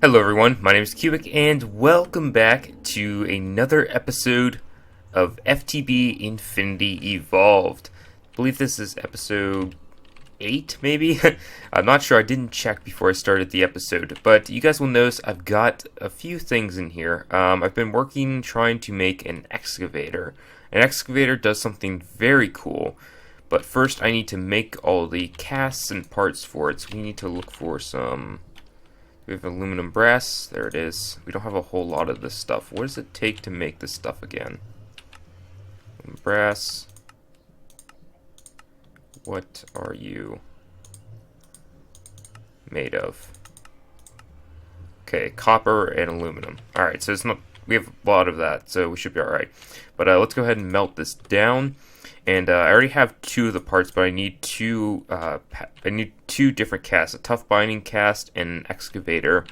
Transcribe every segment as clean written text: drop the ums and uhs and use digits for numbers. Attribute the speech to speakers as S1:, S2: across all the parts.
S1: Hello everyone, my name is Cubic and welcome back to another episode of FTB Infinity Evolved. I believe this is episode 8 maybe? I'm not sure, I didn't check before I started the episode, but you guys will notice I've got a few things in here. I've been working trying to make an excavator. An excavator does something very cool, but first I need to make all the casts and parts for it, so we need to look for some... We have aluminum brass. There it is. We don't have a whole lot of this stuff. What does it take to make this stuff again? Brass. What are you made of? Okay, copper and aluminum. Alright, so it's not... We have a lot of that, so we should be alright. But let's go ahead and melt this down. And I already have 2 of the parts, but I need 2 different casts, a tough binding cast and an excavator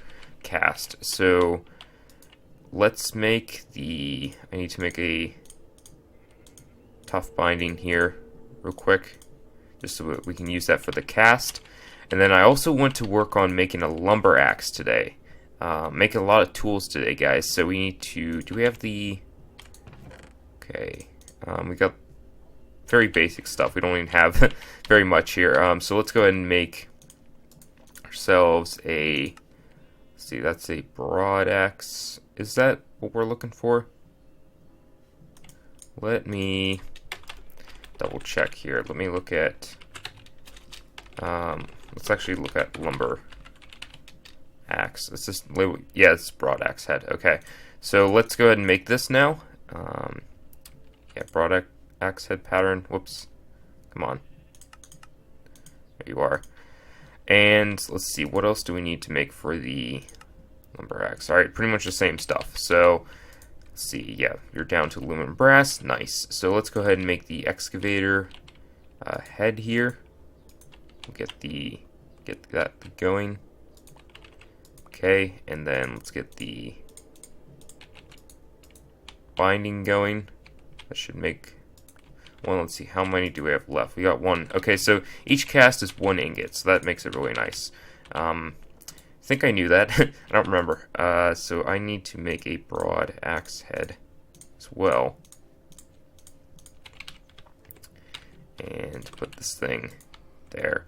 S1: cast. So let's make the... I need to make a tough binding here real quick, just so we can use that for the cast. And then I also want to work on making a lumber axe today. Making a lot of tools today, guys. So we need to... Do we have the... Okay. We got very basic stuff. We don't even have very much here. So let's go ahead and make ourselves a... Let's see, that's a broad axe. Is that what we're looking for? Let me double check here. Let me look at... let's actually look at lumber axe. It's just... Yeah, it's broad axe head. Okay. So let's go ahead and make this now. Yeah, broad axe head pattern. Whoops. Come on. There you are. And let's see, what else do we need to make for the lumber axe? Alright, pretty much the same stuff. So, let's see, yeah, you're down to aluminum brass. Nice. So let's go ahead and make the excavator head here. We'll get that going. Okay, and then let's get the binding going. That should make... Well, let's see, how many do we have left? We got 1. Okay, so each cast is 1 ingot, so that makes it really nice. I think I knew that. I don't remember. So I need to make a broad axe head as well. And put this thing there.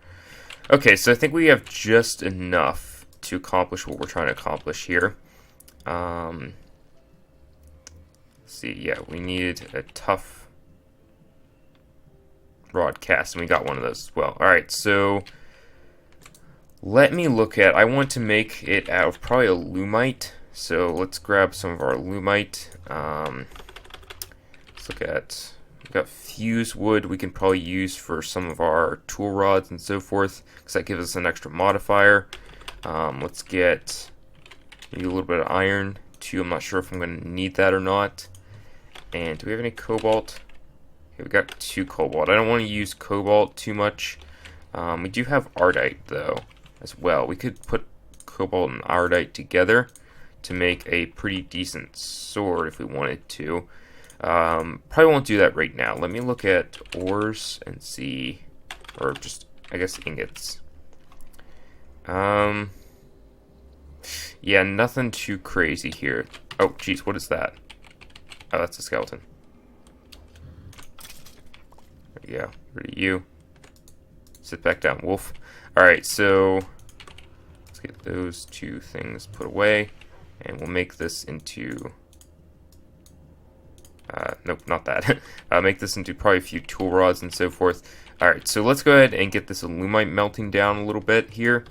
S1: Okay, so I think we have just enough to accomplish what we're trying to accomplish here. Let's see, yeah, we needed a tough broad cast, and we got one of those as well. Alright, so let me look at... I want to make it out of probably a lumite, so let's grab some of our lumite. Let's look at... We've got fused wood we can probably use for some of our tool rods and so forth, because that gives us an extra modifier. Let's get maybe a little bit of iron too. I'm not sure if I'm going to need that or not. And do we have any cobalt? Okay, we got 2 cobalt. I don't want to use cobalt too much. We do have ardite though as well. We could put cobalt and ardite together to make a pretty decent sword if we wanted to. Probably won't do that right now. Let me look at ores and see, or just I guess ingots. Yeah, nothing too crazy here. Oh, jeez, what is that? Oh, that's a skeleton. There you go. Rid of you. Sit back down, wolf. Alright, so let's get those 2 things put away. And we'll make this into... nope, not that. Make this into probably a few tool rods and so forth. Alright, so let's go ahead and get this alumite melting down a little bit here.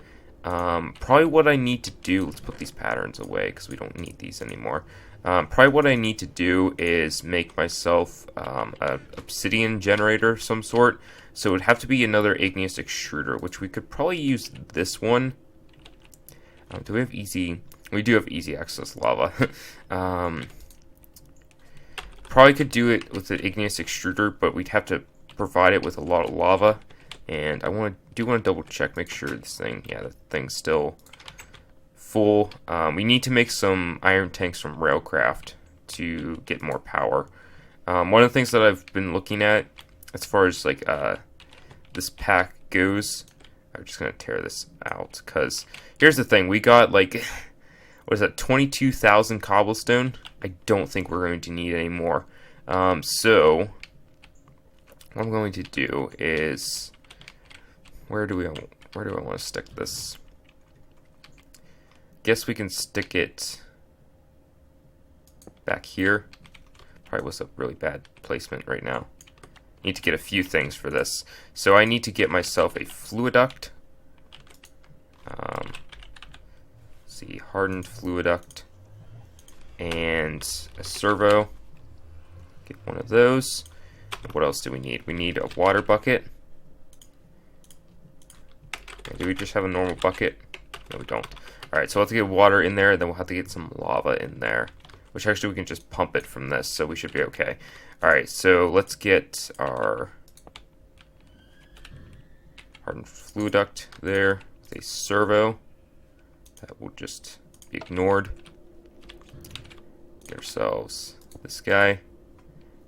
S1: Probably what I need to do... Let's put these patterns away because we don't need these anymore. Probably what I need to do is make myself an obsidian generator of some sort. So it would have to be another igneous extruder, which we could probably use this one. Do we have easy... We do have easy access lava. Probably could do it with the igneous extruder, but we'd have to provide it with a lot of lava. And I do want to double check, make sure this thing... Yeah, the thing's still... full. We need to make some iron tanks from Railcraft to get more power. One of the things that I've been looking at as far as like this pack goes, I'm just gonna tear this out because here's the thing: we got like what is that, 22,000 cobblestone. I don't think we're going to need any more. So what I'm going to do is, where do I want to stick this? Guess we can stick it back here. Probably was a really bad placement right now. Need to get a few things for this. So I need to get myself a fluiduct. See, hardened fluiduct and a servo. Get one of those. What else do we need? We need a water bucket. Do we just have a normal bucket? No, we don't. Alright, so we'll have to get water in there, then we'll have to get some lava in there. Which actually we can just pump it from this, so we should be okay. Alright, so let's get our hardened fluiduct there with a servo. That will just be ignored. Get ourselves this guy.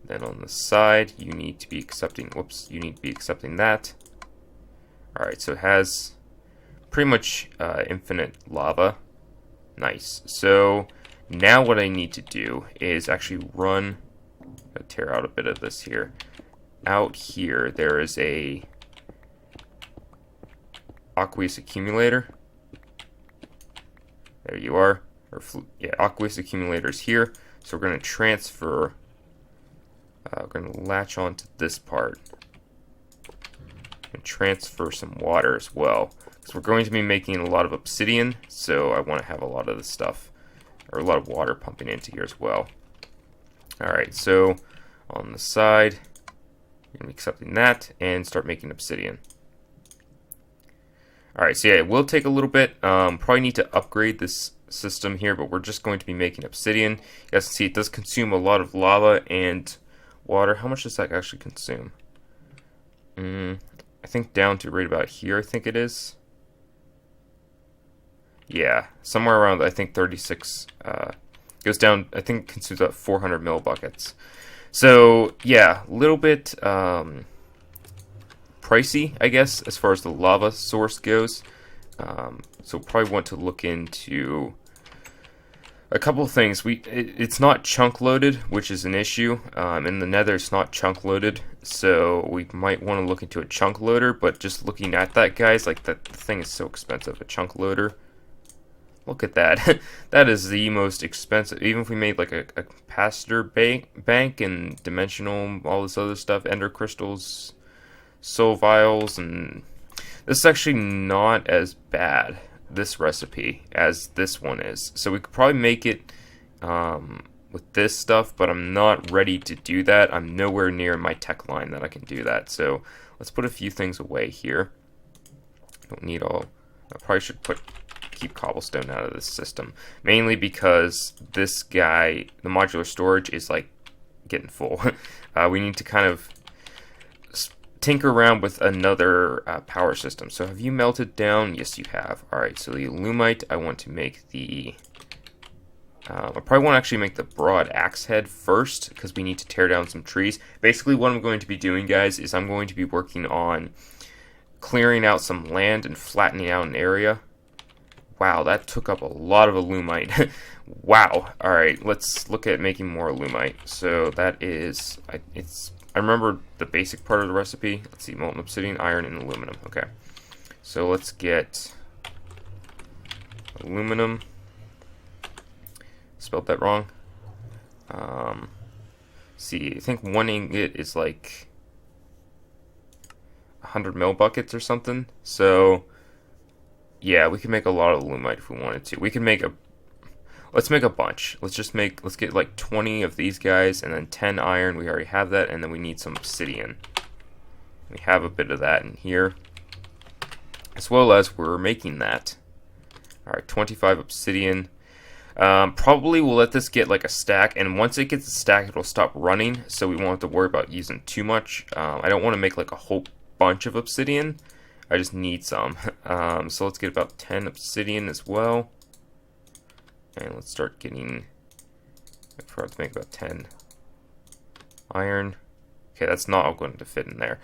S1: Then on the side, you need to be accepting, whoops, you need to be accepting that. Alright, so it has pretty much infinite lava. Nice. So now what I need to do is actually run, tear out a bit of this here. Out here, there is a aqueous accumulator. There you are. Or yeah, aqueous accumulator is here. So we're going to transfer, we're going to latch onto this part and transfer some water as well. Because we're going to be making a lot of obsidian, so I want to have a lot of this stuff, or a lot of water pumping into here as well. Alright, so on the side, you're going to be accepting that and start making obsidian. Alright, so yeah, it will take a little bit. Probably need to upgrade this system here, but we're just going to be making obsidian. You guys can see it does consume a lot of lava and water. How much does that actually consume? I think down to right about here, I think it is. Yeah, somewhere around, I think 36, goes down, I think consumes about 400 millibuckets. So, yeah, a little bit pricey, I guess, as far as the lava source goes. So probably want to look into a couple of things. It's not chunk loaded, which is an issue. In the Nether, it's not chunk loaded, so we might want to look into a chunk loader. But just looking at that, guys, like the thing is so expensive. A chunk loader. Look at that. That is the most expensive. Even if we made like a capacitor bank and dimensional, all this other stuff, ender crystals, soul vials, and this is actually not as bad, this recipe, as this one is. So we could probably make it with this stuff, but I'm not ready to do that. I'm nowhere near my tech line that I can do that. So let's put a few things away here. Don't need all. I probably should keep cobblestone out of this system, mainly because this guy, the modular storage, is like getting full. We need to kind of tinker around with another power system. So have you melted down? Yes, you have. Alright, so the alumite, I want to make the I probably want to actually make the broad axe head first, because we need to tear down some trees. Basically what I'm going to be doing, guys, is I'm going to be working on clearing out some land and flattening out an area. Wow, that took up a lot of alumite. Wow. Alright, let's look at making more alumite. So that is, I remember the basic part of the recipe. Let's see, molten obsidian, iron, and aluminum. Okay. So let's get aluminum. Spelled that wrong. See, I think one ingot is like 100 mil buckets or something. So yeah, we can make a lot of alumite if we wanted to. We can make let's make a bunch. Let's get like 20 of these guys, and then 10 iron. We already have that, and then we need some obsidian. We have a bit of that in here, as well as we're making that. Alright, 25 obsidian. Probably we'll let this get like a stack, and once it gets a stack, it'll stop running, so we won't have to worry about using too much. I don't want to make like a whole bunch of obsidian. I just need some. So let's get about 10 obsidian as well. And let's start getting, I forgot to make about 10 iron. Okay, that's not all going to fit in there.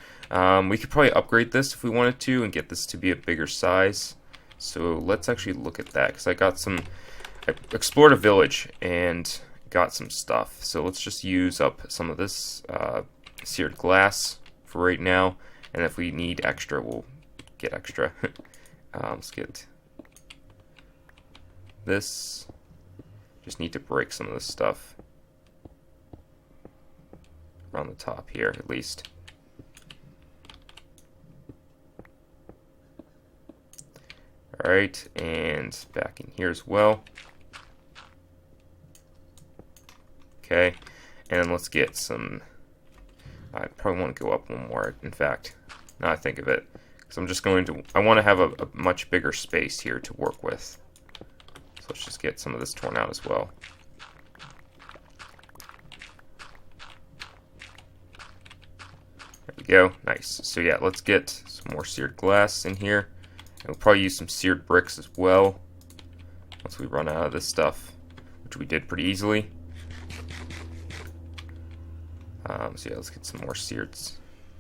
S1: We could probably upgrade this if we wanted to and get this to be a bigger size. So let's actually look at that, because I got some I explored a village and got some stuff. So let's just use up some of this seared glass for right now. And if we need extra, we'll get extra. Let's get this. Just need to break some of this stuff around the top here, at least. Alright, and back in here as well. Okay, and let's get some. I probably want to go up one more, in fact, now I think of it. Because I'm just going to. I want to have a much bigger space here to work with. So let's just get some of this torn out as well. There we go, nice. So yeah, let's get some more seared glass in here. And we'll probably use some seared bricks as well once we run out of this stuff, which we did pretty easily. So yeah, let's get some more seared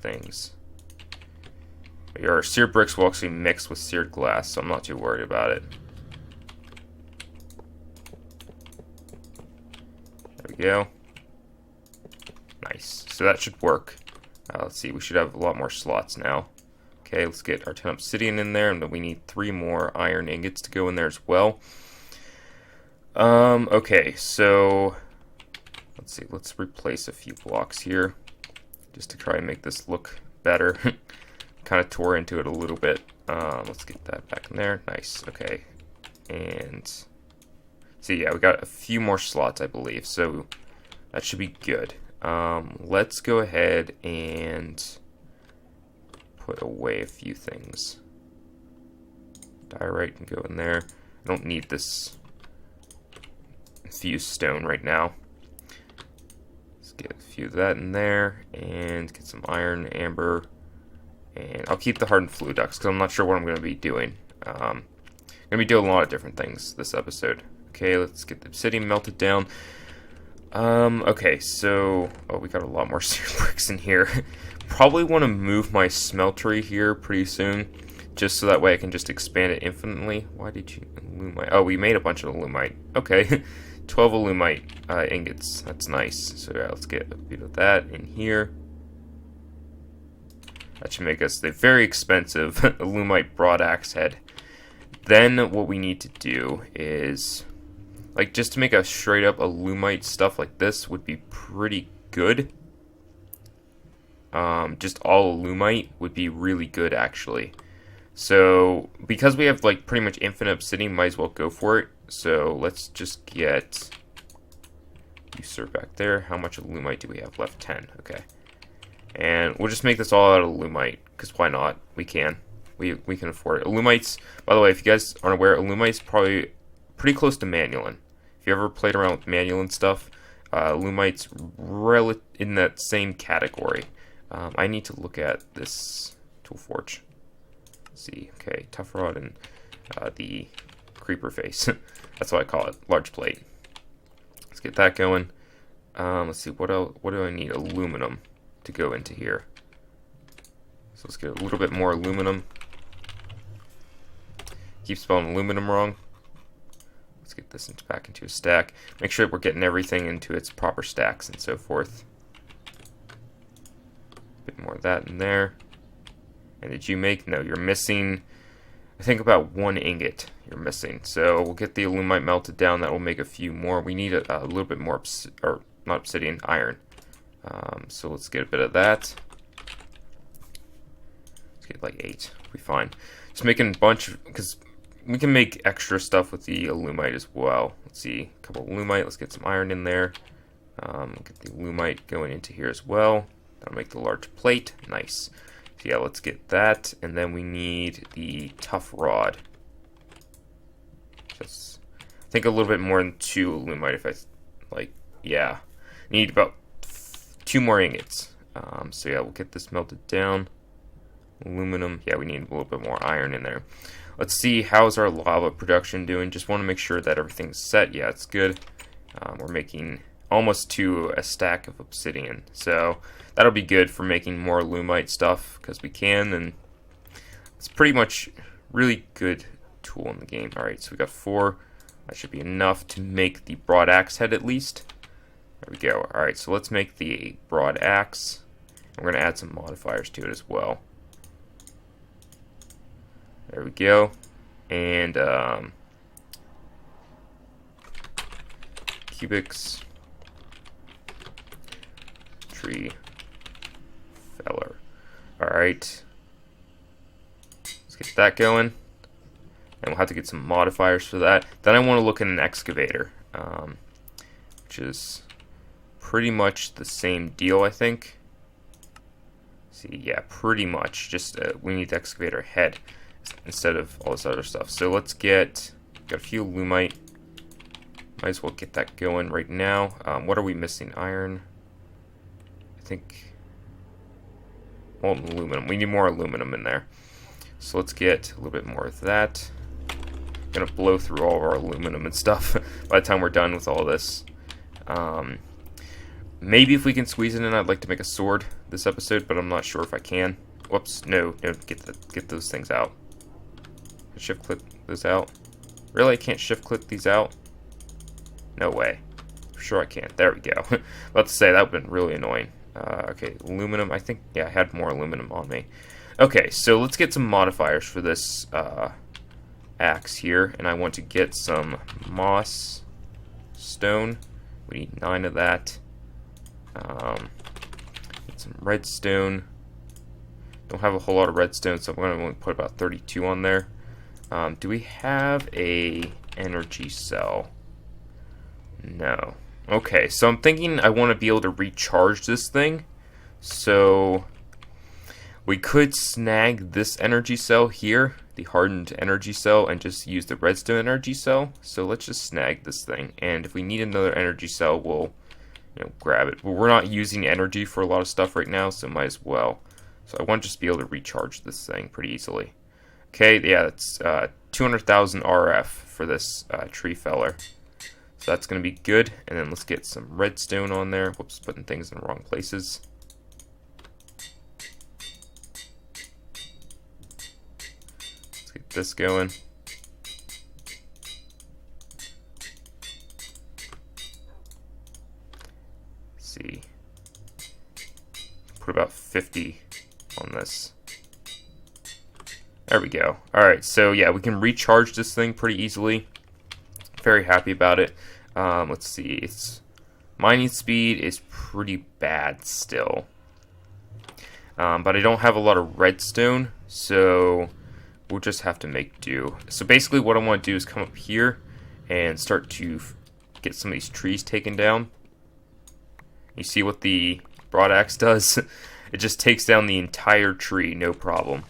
S1: things. Our seared bricks will actually mix with seared glass, so I'm not too worried about it. There we go. Nice. So that should work. Let's see, we should have a lot more slots now. Okay, let's get our 10 obsidian in there, and then we need 3 more iron ingots to go in there as well. Okay, so let's see, let's replace a few blocks here just to try and make this look better. Kind of tore into it a little bit. Let's get that back in there. Nice, okay. And so yeah, we got a few more slots, I believe, so that should be good. Let's go ahead and put away a few things. Diorite can go in there. I don't need this infused stone right now. Let's get a few of that in there and get some iron, amber, and I'll keep the hardened flue ducts because I'm not sure what I'm going to be doing. I'm going to be doing a lot of different things this episode. Okay, let's get the obsidian melted down. Okay, so we got a lot more seared bricks in here. Probably want to move my smeltery here pretty soon, just so that way I can just expand it infinitely. Why did you alumite? Oh, we made a bunch of alumite. Okay, 12 alumite ingots. That's nice. So yeah, let's get a bit of that in here. That should make us the very expensive alumite broad axe head. Then what we need to do is, like, just to make a straight up alumite stuff like this would be pretty good. Just all alumite would be really good, actually. So, because we have, like, pretty much infinite obsidian, might as well go for it. So, let's just get usurp back there. How much alumite do we have left? 10. Okay. And we'll just make this all out of alumite, because why not? We can. We can afford it. Alumites, by the way, if you guys aren't aware, alumite's probably pretty close to manulin. If you ever played around with manulin stuff, alumite's in that same category. I need to look at this tool forge. Let's see, okay, tough rod and the creeper face. That's what I call it, large plate. Let's get that going. Let's see, what else? What do I need? Aluminum to go into here. So let's get a little bit more aluminum. Keep spelling aluminum wrong. Let's get this back into a stack. Make sure we're getting everything into its proper stacks and so forth. A bit more of that in there. And did you make? No, you're missing, I think, about 1 ingot you're missing. So we'll get the alumite melted down. That will make a few more. We need a little bit more, or not obsidian, iron. So let's get a bit of that. Let's get like 8. We'll be fine. Just making a bunch, because we can make extra stuff with the alumite as well. Let's see, a couple of alumite. Let's get some iron in there. Get the alumite going into here as well. That'll make the large plate. Nice. So yeah, let's get that. And then we need the tough rod. Just, I think a little bit more than 2 alumite if I, like, yeah. Need about 2 more ingots. So yeah, we'll get this melted down. Aluminum. Yeah, we need a little bit more iron in there. Let's see, how's our lava production doing? Just want to make sure that everything's set. Yeah, it's good. We're making almost to a stack of obsidian. So that'll be good for making more alumite stuff, because we can, and it's pretty much really good tool in the game. Alright, so we got 4 That should be enough to make the broad axe head at least. There we go. Alright, so let's make the broad axe. We're going to add some modifiers to it as well. There we go. And cubics tree feller. Alright. Let's get that going. And we'll have to get some modifiers for that. Then I want to look at an excavator, which is pretty much the same deal, I think. See, yeah, pretty much. Just we need the excavator head instead of all this other stuff. So let's got a few lumite. Might as well get that going right now. What are we missing? Iron. I think. Well, aluminum. We need more aluminum in there. So let's get a little bit more of that. Gonna blow through all of our aluminum and stuff by the time we're done with all this. Maybe if we can squeeze it in, I'd like to make a sword this episode, but I'm not sure if I can. Whoops, no, get those things out. Shift click those out. Really, I can't shift click these out? No way. Sure I can. There we go. About to say, that would have been really annoying. Okay, aluminum. I think, yeah, I had more aluminum on me. Okay, so let's get some modifiers for this axe here, and I want to get some moss stone. We need 9 of that. Get some redstone. Don't have a whole lot of redstone, so I'm going to only put about 32 on there. Do we have a energy cell? No. Okay, so I'm thinking I want to be able to recharge this thing. So we could snag this energy cell here, the hardened energy cell, and just use the redstone energy cell. So let's just snag this thing, and if we need another energy cell, we'll grab it. But we're not using energy for a lot of stuff right now, so might as well. So I want to just be able to recharge this thing pretty easily. Okay, yeah, that's 200,000 RF for this tree feller. So that's going to be good. And then let's get some redstone on there. Whoops, putting things in the wrong places. Let's get this going. Let's see. Put about 50 on this. There we go. Alright, so yeah, we can recharge this thing pretty easily. Very happy about it. Let's see. Its mining speed is pretty bad still. But I don't have a lot of redstone, so we'll just have to make do. So basically what I want to do is come up here and start to get some of these trees taken down. You see what the broad axe does? It just takes down the entire tree, no problem.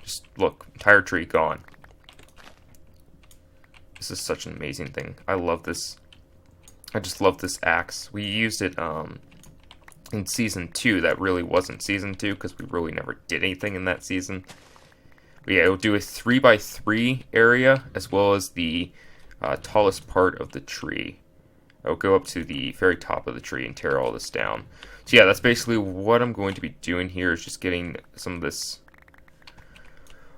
S1: Just look, entire tree gone. This is such an amazing thing. I love this. I just love this axe. We used it in Season 2. That really wasn't Season 2 because we really never did anything in that season. But yeah, it'll do a 3x3 area as well as the tallest part of the tree. It'll go up to the very top of the tree and tear all this down. So yeah, that's basically what I'm going to be doing here, is just getting some of this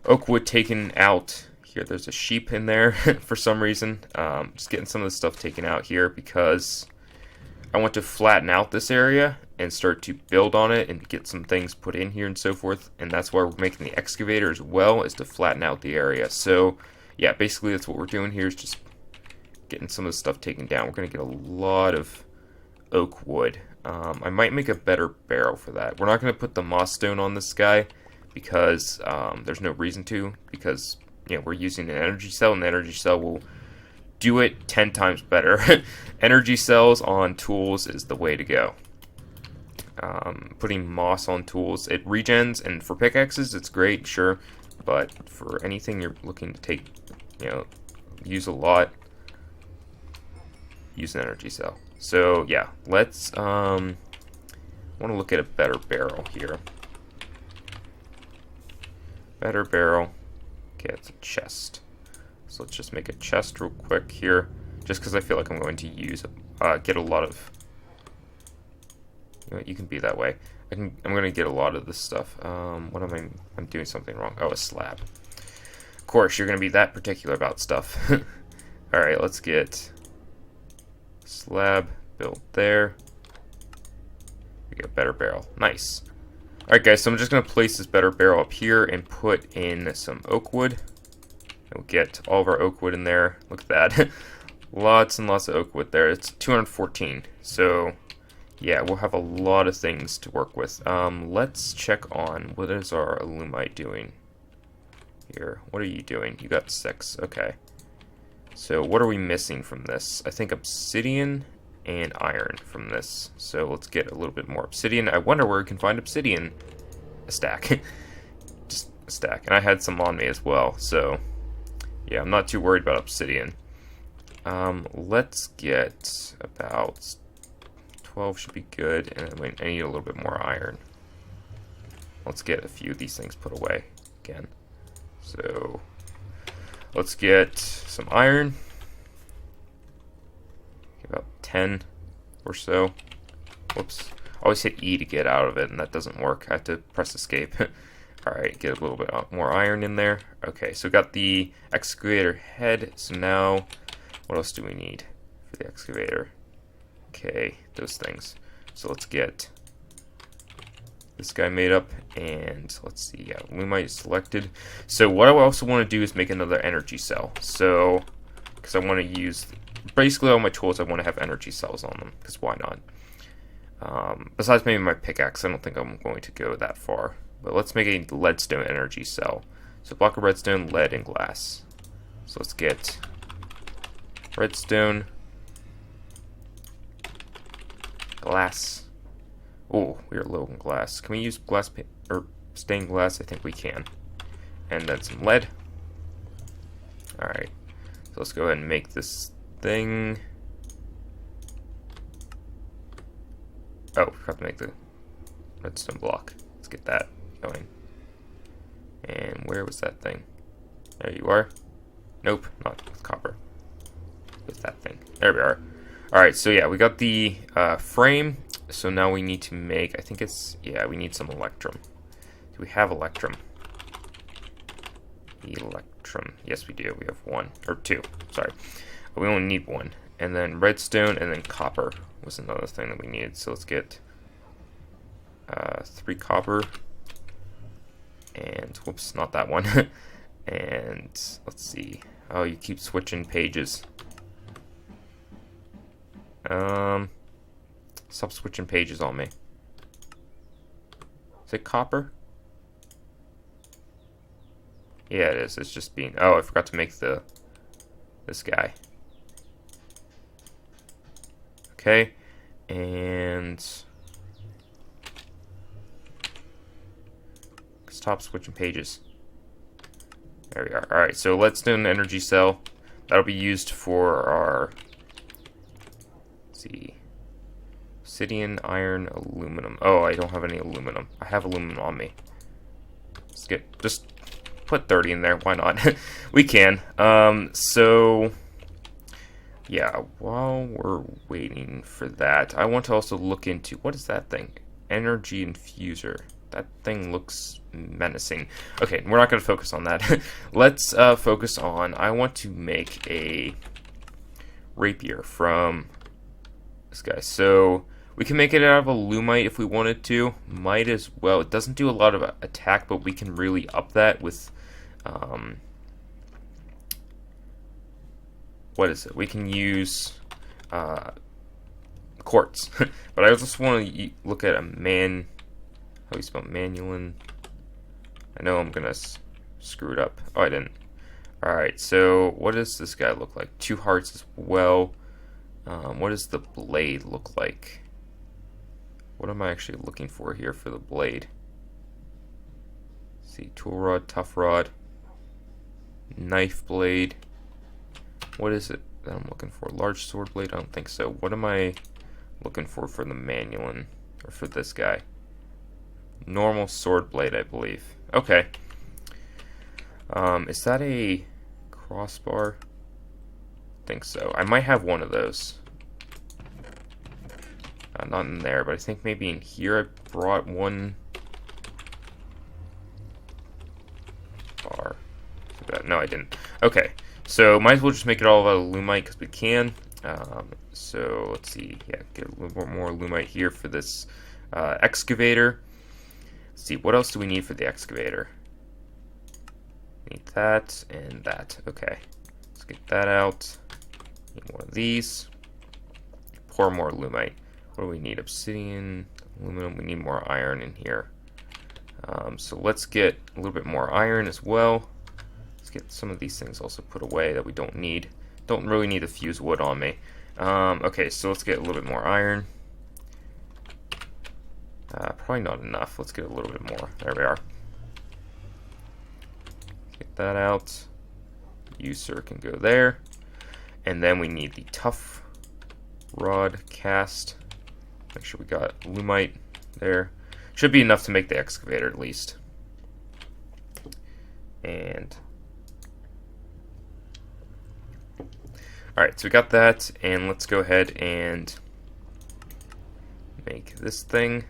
S1: oak wood taken out. Here, there's a sheep in there for some reason. Just getting some of the stuff taken out here because I want to flatten out this area and start to build on it and get some things put in here and so forth. And that's why we're making the excavator as well, is to flatten out the area. So yeah, basically that's what we're doing here, is just getting some of the stuff taken down. We're going to get a lot of oak wood. I might make a better barrel for that. We're not going to put the moss stone on this guy because there's no reason to, because we're using an energy cell, and the energy cell will do it 10 times better. Energy cells on tools is the way to go. Putting moss on tools, it regens, and for pickaxes it's great, sure, but for anything you're looking to take, use a lot, use an energy cell. So yeah, let's I want to look at a better barrel here. Better barrel. Okay, it's a chest. So let's just make a chest real quick here, just because I feel like I'm going to use get a lot of. You can be that way. I'm going to get a lot of this stuff. What am I? I'm doing something wrong. Oh, a slab. Of course, you're going to be that particular about stuff. Alright, let's get slab built there. We get a better barrel. Nice. Alright guys, so I'm just going to place this better barrel up here and put in some oak wood. We'll get all of our oak wood in there. Look at that. Lots and lots of oak wood there. It's 214. So, yeah, we'll have a lot of things to work with. Let's check on what is our alumite doing here. What are you doing? You got 6. Okay. So, what are we missing from this? I think obsidian and iron from this. So, let's get a little bit more obsidian. I wonder where we can find obsidian. A stack. Just a stack. And I had some on me as well. So, yeah, I'm not too worried about obsidian. Let's get about 12 should be good, and I need a little bit more iron. Let's get a few of these things put away again. So, let's get some iron. About 10 or so. Whoops. I always hit E to get out of it, and that doesn't work. I have to press escape. Alright, get a little bit more iron in there. Okay, so we got the excavator head. So now, what else do we need for the excavator? Okay, those things. So let's get this guy made up, and let's see, yeah, we might selected. So what I also want to do is make another energy cell. So, because I want to use, basically all my tools, I want to have energy cells on them, because why not? Besides maybe my pickaxe, I don't think I'm going to go that far. But let's make a leadstone energy cell. So block of redstone, lead, and glass. So let's get redstone, glass. Oh, we are low on glass. Can we use glass or stained glass? I think we can. And then some lead. Alright. So let's go ahead and make this thing. Oh, we have to make the redstone block. Let's get that going. And where was that thing? There you are. Nope, not with copper. With that thing. There we are. Alright, so yeah, we got the frame. So now we need to make, I think it's, yeah, we need some electrum. Do we have electrum? Electrum. Yes, we do. We have 1. Or 2. Sorry. We only need 1. And then redstone and then copper was another thing that we needed. So let's get 3 copper. And, whoops, not that one. And, let's see. Oh, you keep switching pages. Stop switching pages on me. Is it copper? Yeah, it is. It's just being... Oh, I forgot to make this guy. Okay. And... Stop switching pages. There we are. Alright, so let's do an energy cell. That'll be used for our... Let's see... Obsidian, iron, aluminum. Oh, I don't have any aluminum. I have aluminum on me. Let's get... Just put 30 in there. Why not? We can. So... Yeah, while we're waiting for that, I want to also look into... What is that thing? Energy infuser. That thing looks menacing. Okay, we're not going to focus on that. Let's focus on... I want to make a rapier from this guy. So we can make it out of alumite if we wanted to. Might as well. It doesn't do a lot of attack, but we can really up that with... what is it? We can use quartz. But I just want to look at a man... How do you spell manulin? I know I'm gonna screw it up. Oh, I didn't. Alright, so what does this guy look like? 2 hearts as well. What does the blade look like? What am I actually looking for here for the blade? Let's see, tool rod, tough rod, knife blade. What is it that I'm looking for? Large sword blade? I don't think so. What am I looking for the manulin? Or for this guy? Normal sword blade, I believe. Okay. Is that a crossbar? I think so. I might have one of those. Not in there, but I think maybe in here I brought one bar. No, I didn't. Okay. So might as well just make it all out of lumite because we can. So let's see, yeah, get a little bit more lumite here for this excavator. Let's see, what else do we need for the excavator? Need that and that. Okay, let's get that out. Need one of these. Pour more lumite. What do we need? Obsidian, aluminum. We need more iron in here. So let's get a little bit more iron as well. Let's get some of these things also put away that we don't need. Don't really need to fuse wood on me. Okay, so let's get a little bit more iron. Probably not enough. Let's get a little bit more. There we are. Get that out. User can go there. And then we need the tough rod cast. Make sure we got lumite there. Should be enough to make the excavator at least. And alright, so we got that, and let's go ahead and make this thing.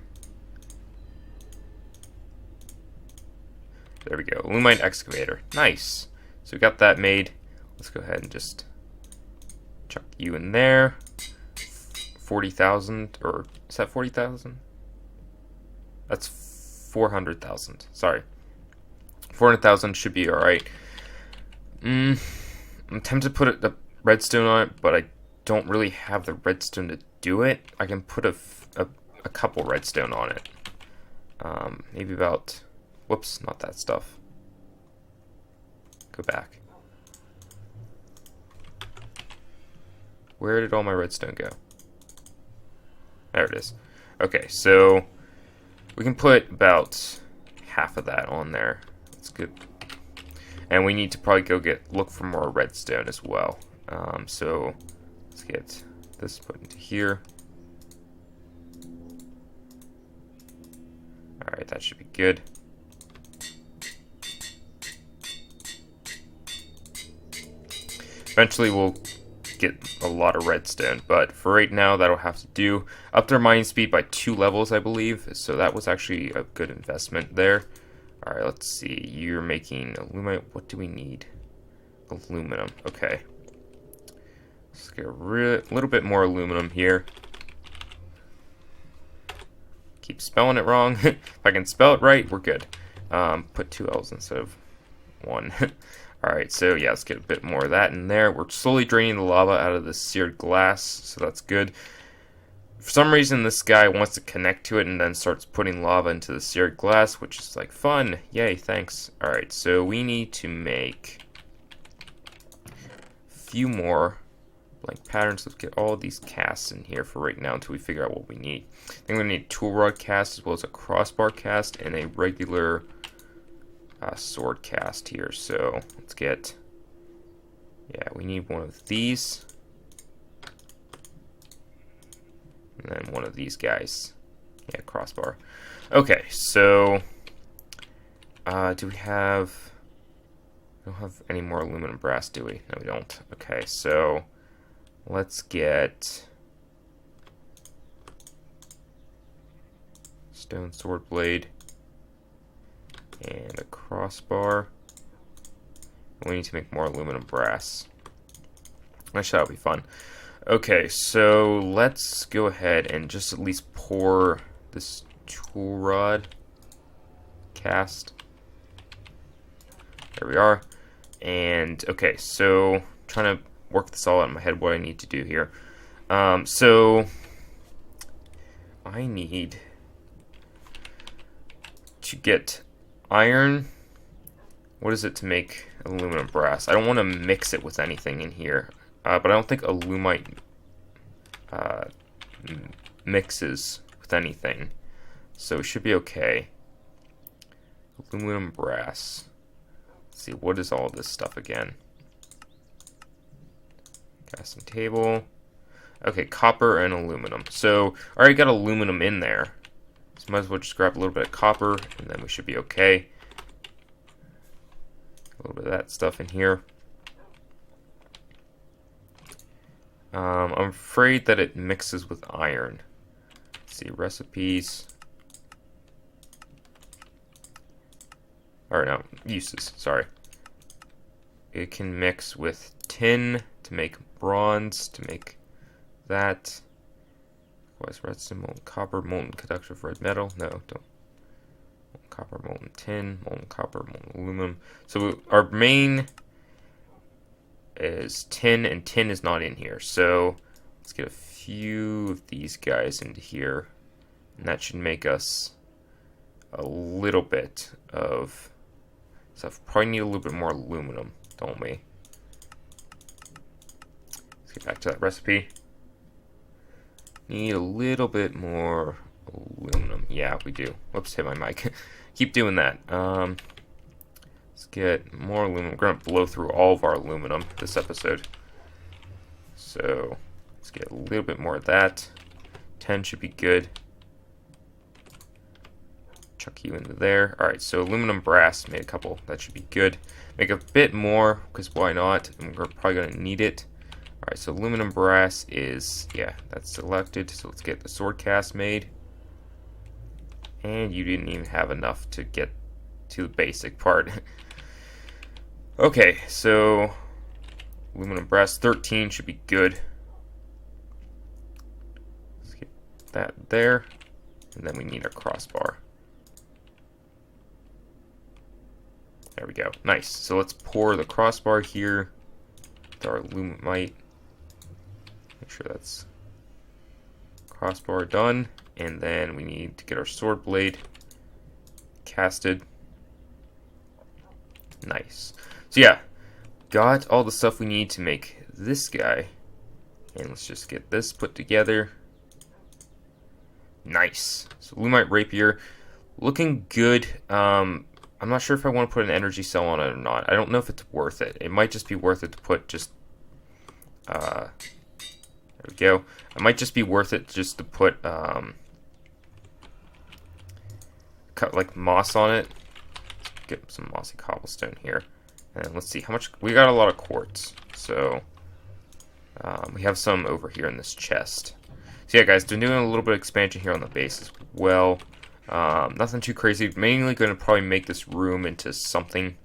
S1: There we go, lumite excavator. Nice. So we got that made. Let's go ahead and just chuck you in there. 40,000, or is that 40,000? That's 400,000. Sorry. 400,000 should be alright. I'm tempted to put the redstone on it, but I don't really have the redstone to do it. I can put a couple redstone on it. Maybe about... Whoops, not that stuff. Go back. Where did all my redstone go? There it is. Okay, so we can put about half of that on there. That's good. And we need to probably go look for more redstone as well. So let's get this put into here. Alright, that should be good. Eventually we'll get a lot of redstone, but for right now that'll have to do. Up their mining speed by 2 levels, I believe, so that was actually a good investment there. Alright, let's see, you're making aluminum. What do we need? Aluminum, okay. Let's get a little bit more aluminum here. Keep spelling it wrong. If I can spell it right, we're good. Put 2 L's instead of 1. Alright, so yeah, let's get a bit more of that in there. We're slowly draining the lava out of the seared glass, so that's good. For some reason, this guy wants to connect to it and then starts putting lava into the seared glass, which is like fun. Yay, thanks. Alright, so we need to make a few more blank patterns. Let's get all of these casts in here for right now until we figure out what we need. I think we need a tool rod cast as well as a crossbar cast and a regular sword cast here. So let's get, yeah, we need one of these. And then one of these guys. Yeah, crossbar. Okay, so do we have... We don't have any more aluminum brass, do we? No, we don't. Okay, so let's get stone sword blade and a crossbar. We need to make more aluminum brass. Actually, that'll be fun. Okay, so let's go ahead and just at least pour this tool rod cast. There we are. And okay, so trying to work this all out in my head what I need to do here. So I need to get iron. What is it to make aluminum brass? I don't want to mix it with anything in here. But I don't think alumite mixes with anything. So it should be okay. Aluminum brass. Let's see, what is all this stuff again? Casting table. Okay, copper and aluminum. So I already got aluminum in there. So might as well just grab a little bit of copper and then we should be okay. A little bit of that stuff in here. I'm afraid that it mixes with iron. Let's see, recipes. Or no, uses, sorry. it can mix with tin to make bronze, to make that. Otherwise, redstone, molten copper, molten conductor of red metal. No, don't. Molten copper, molten tin, molten copper, molten aluminum. So our main is tin, and tin is not in here. So let's get a few of these guys into here, and that should make us a little bit of stuff. Probably need a little bit more aluminum, don't we? Let's get back to that recipe. Need a little bit more aluminum. Yeah, we do. Whoops, hit my mic. Keep doing that. Let's get more aluminum. We're going to blow through all of our aluminum this episode. So let's get a little bit more of that. 10 should be good. Chuck you into there. Alright, so aluminum brass, made a couple. That should be good. Make a bit more, because why not? And we're probably going to need it. Alright, so aluminum brass is, yeah, that's selected. So let's get the sword cast made. And you didn't even have enough to get to the basic part. Okay, so aluminum brass 13 should be good. Let's get that there. And then we need a crossbar. There we go. Nice. So let's pour the crossbar here with our aluminite. Make sure that's crossbar done. And then we need to get our sword blade casted. Nice. So yeah, got all the stuff we need to make this guy. And let's just get this put together. Nice. So Lumite Rapier, looking good. I'm not sure if I want to put an energy cell on it or not. I don't know if it's worth it. It might just be worth it to put just... there we go. It might just be worth it just to put cut like moss on it. Let's get some mossy cobblestone here. And let's see how much... We got a lot of quartz. So we have some over here in this chest. So yeah, guys, been doing a little bit of expansion here on the base as well. Nothing too crazy. Mainly going to probably make this room into something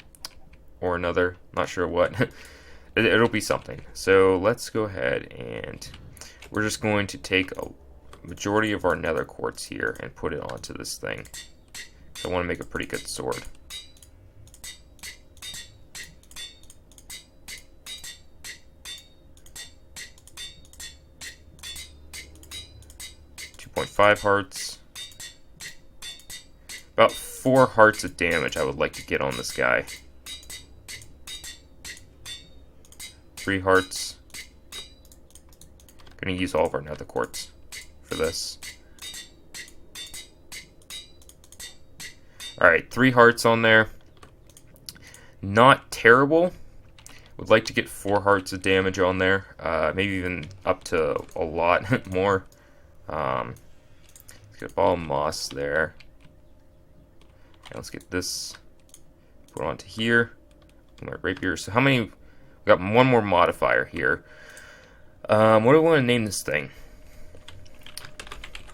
S1: or another. Not sure what. It'll be something. So let's go ahead and we're just going to take a majority of our nether quartz here and put it onto this thing. I want to make a pretty good sword. .5 hearts. About 4 hearts of damage I would like to get on this guy. 3 hearts. Gonna use all of our nether quartz for this. Alright, 3 hearts on there. Not terrible. Would like to get 4 hearts of damage on there. Maybe even up to a lot more. Let's get a ball of moss there. And let's get this put onto here. My rapier. So how many? We got one more modifier here. What do we want to name this thing?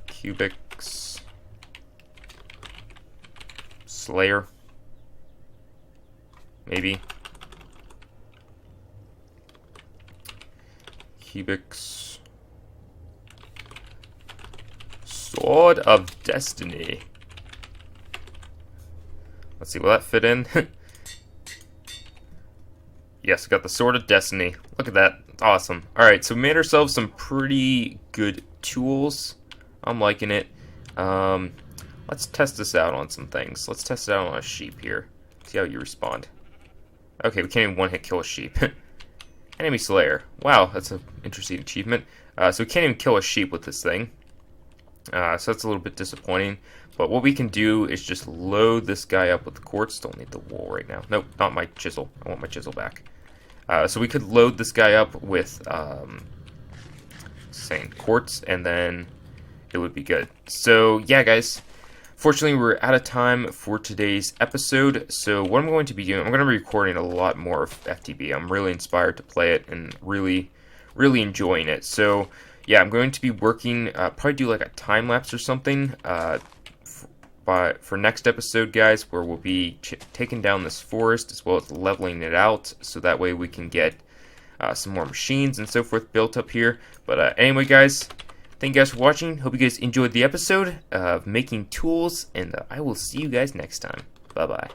S1: Cubics Slayer. Maybe. Cubics Sword of Destiny. Let's see, will that fit in? Yes, we got the Sword of Destiny. Look at that. It's awesome. Alright, so we made ourselves some pretty good tools. I'm liking it. Let's test this out on some things. Let's test it out on a sheep here. See how you respond. Okay, we can't even one-hit kill a sheep. Enemy Slayer. Wow, that's an interesting achievement. So we can't even kill a sheep with this thing. So that's a little bit disappointing. But what we can do is just load this guy up with quartz. Don't need the wool right now. Nope, not my chisel. I want my chisel back. So we could load this guy up with quartz, and then it would be good. So yeah, guys. Fortunately, we're out of time for today's episode. So what I'm going to be doing, I'm going to be recording a lot more of FTB. I'm really inspired to play it and really enjoying it. So yeah, I'm going to be working, probably do like a time lapse or something for next episode, guys, where we'll be taking down this forest as well as leveling it out, so that way we can get some more machines and so forth built up here. But anyway, guys, thank you guys for watching. Hope you guys enjoyed the episode of making tools, and I will see you guys next time. Bye-bye.